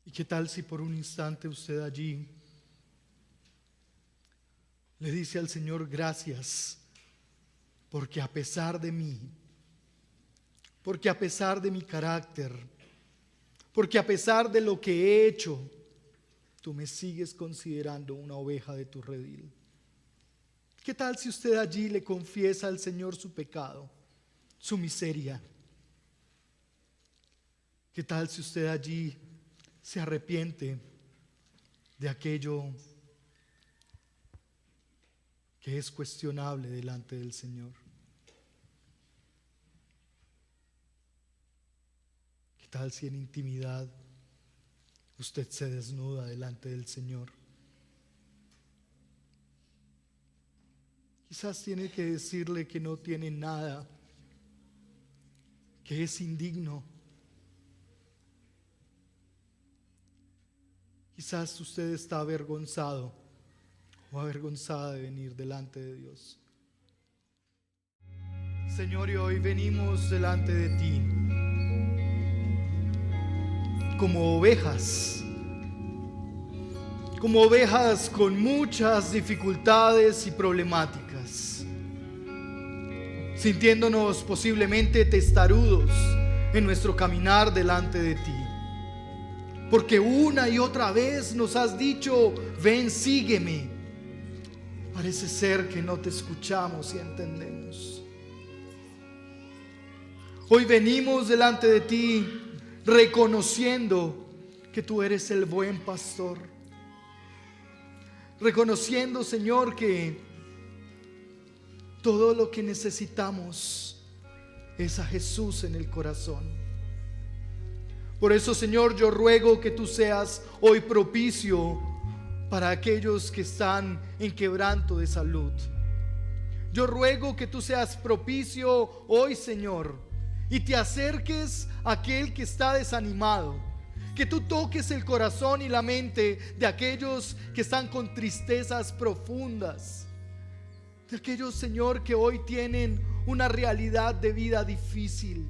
A: ¿Y qué tal si por un instante usted allí le dice al Señor: gracias, porque a pesar de mí, porque a pesar de mi carácter, porque a pesar de lo que he hecho, tú me sigues considerando una oveja de tu redil? ¿Qué tal si usted allí le confiesa al Señor su pecado, su miseria? ¿Qué tal si usted allí se arrepiente de aquello que es cuestionable delante del Señor? ¿Qué tal si en intimidad usted se desnuda delante del Señor? Quizás tiene que decirle que no tiene nada, que es indigno. Quizás usted está avergonzado o avergonzada de venir delante de Dios. Señor, y hoy venimos delante de ti como ovejas con muchas dificultades y problemáticas, sintiéndonos posiblemente testarudos en nuestro caminar delante de ti. Porque una y otra vez nos has dicho: ven, sígueme. Parece ser que no te escuchamos y entendemos. Hoy venimos delante de ti reconociendo que tú eres el buen pastor. Reconociendo, Señor, que todo lo que necesitamos es a Jesús en el corazón. Por eso, Señor, yo ruego que tú seas hoy propicio para aquellos que están en quebranto de salud. Yo ruego que tú seas propicio hoy, Señor, y te acerques a aquel que está desanimado. Que tú toques el corazón y la mente de aquellos que están con tristezas profundas. De aquellos, Señor, que hoy tienen una realidad de vida difícil.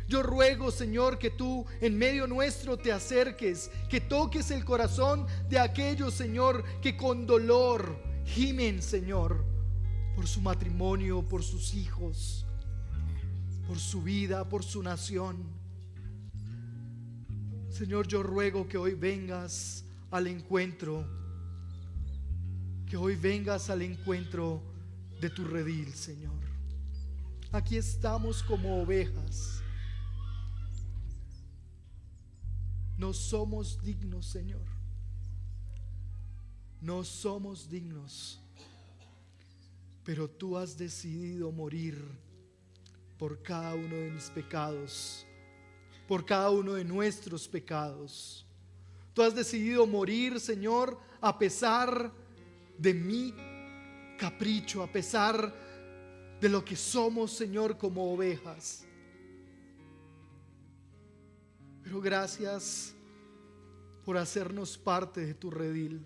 A: Yo ruego, Señor, que tú en medio nuestro te acerques, que toques el corazón de aquellos, Señor, que con dolor gimen, Señor, por su matrimonio, por sus hijos, por su vida, por su nación. Señor, yo ruego que hoy vengas al encuentro, que hoy vengas al encuentro de tu redil, Señor. Aquí estamos como ovejas. No somos dignos, Señor. No somos dignos. Pero tú has decidido morir por cada uno de mis pecados, por cada uno de nuestros pecados. Tú has decidido morir, Señor, a pesar de mi capricho, a pesar de lo que somos, Señor, como ovejas. Pero gracias por hacernos parte de tu redil.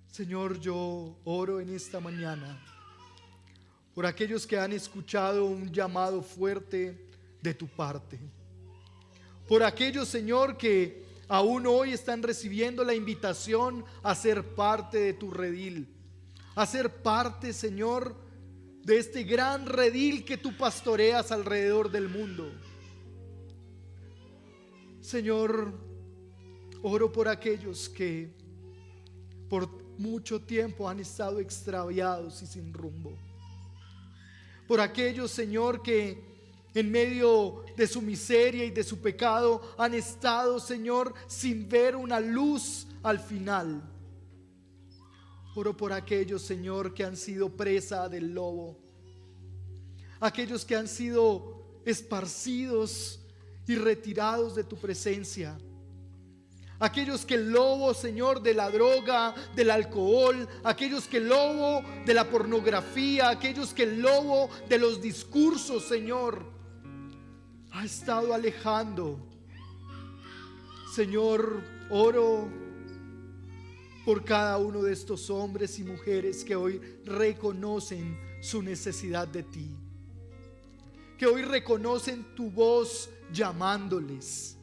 A: Señor, yo oro en esta mañana por aquellos que han escuchado un llamado fuerte de tu parte. Por aquellos, Señor, que aún hoy están recibiendo la invitación a ser parte de tu redil. A ser parte, Señor, de este gran redil que tú pastoreas alrededor del mundo. Señor, Oro por aquellos que por mucho tiempo han estado extraviados y sin rumbo. Por aquellos, Señor, que en medio de su miseria y de su pecado han estado, Señor, sin ver una luz al final. Oro por aquellos, Señor, que han sido presa del lobo. Aquellos que han sido esparcidos y retirados de tu presencia. Aquellos que el lobo, Señor, de la droga, del alcohol, aquellos que el lobo de la pornografía, aquellos que el lobo de los discursos, Señor, ha estado alejando. Señor, oro por cada uno de estos hombres y mujeres que hoy reconocen su necesidad de ti, que hoy reconocen tu voz llamándoles.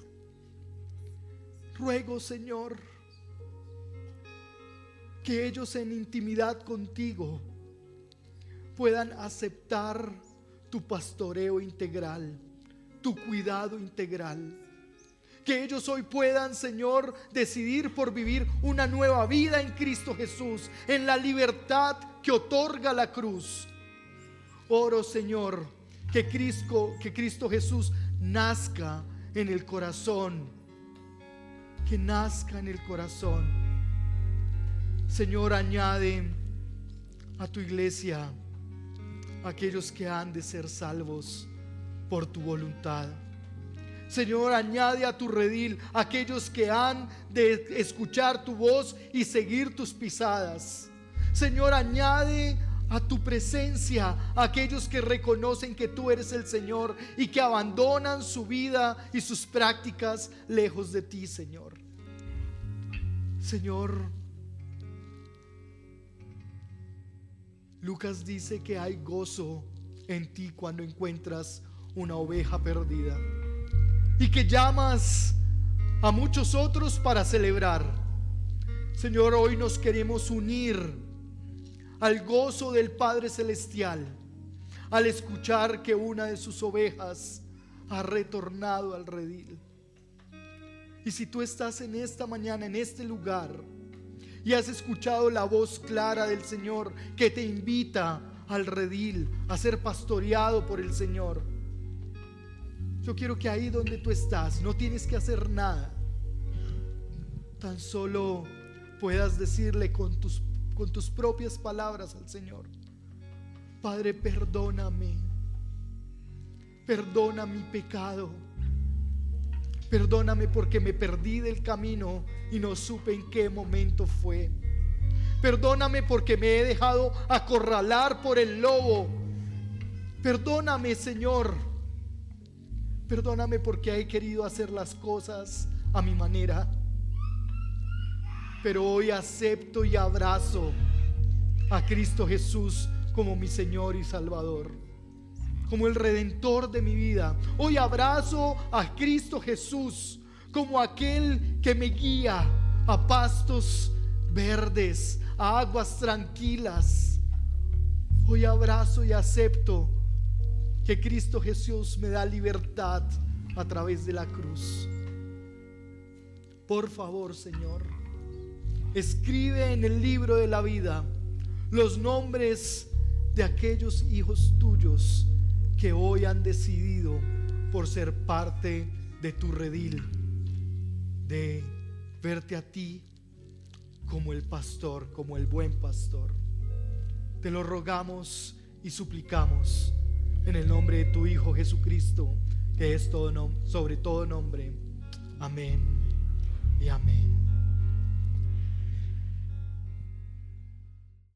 A: Ruego, Señor, que ellos en intimidad contigo puedan aceptar tu pastoreo integral, tu cuidado integral. Que ellos hoy puedan, Señor, decidir por vivir una nueva vida en Cristo Jesús, en la libertad que otorga la cruz. Oro, Señor, que Cristo Jesús nazca en el corazón. Que nazca en el corazón. Señor, añade a tu iglesia aquellos que han de ser salvos por tu voluntad. Señor, añade a tu redil aquellos que han de escuchar tu voz y seguir tus pisadas. Señor, añade a tu presencia aquellos que reconocen que tú eres el Señor y que abandonan su vida y sus prácticas lejos de ti, Señor. Señor, Lucas dice que hay gozo en ti cuando encuentras una oveja perdida y que llamas a muchos otros para celebrar. Señor, hoy nos queremos unir al gozo del Padre Celestial al escuchar que una de sus ovejas ha retornado al redil. Y si tú estás en esta mañana, en este lugar, y has escuchado la voz clara del Señor que te invita al redil, a ser pastoreado por el Señor, yo quiero que ahí donde tú estás, no tienes que hacer nada, tan solo puedas decirle con tus propias palabras al Señor: Padre, perdóname, perdona mi pecado, perdóname porque me perdí del camino y no supe en qué momento fue. Perdóname porque me he dejado acorralar por el lobo. Perdóname, Señor. Perdóname porque he querido hacer las cosas a mi manera. Pero hoy acepto y abrazo a Cristo Jesús como mi Señor y Salvador, como el Redentor de mi vida. Hoy abrazo a Cristo Jesús como aquel que me guía a pastos verdes, a aguas tranquilas. Hoy abrazo y acepto que Cristo Jesús me da libertad a través de la cruz. Por favor, Señor, escribe en el libro de la vida los nombres de aquellos hijos tuyos que hoy han decidido por ser parte de tu redil, de verte a ti como el pastor, como el buen pastor. Te lo rogamos y suplicamos en el nombre de tu Hijo Jesucristo, que es todo sobre todo nombre. Amén y amén.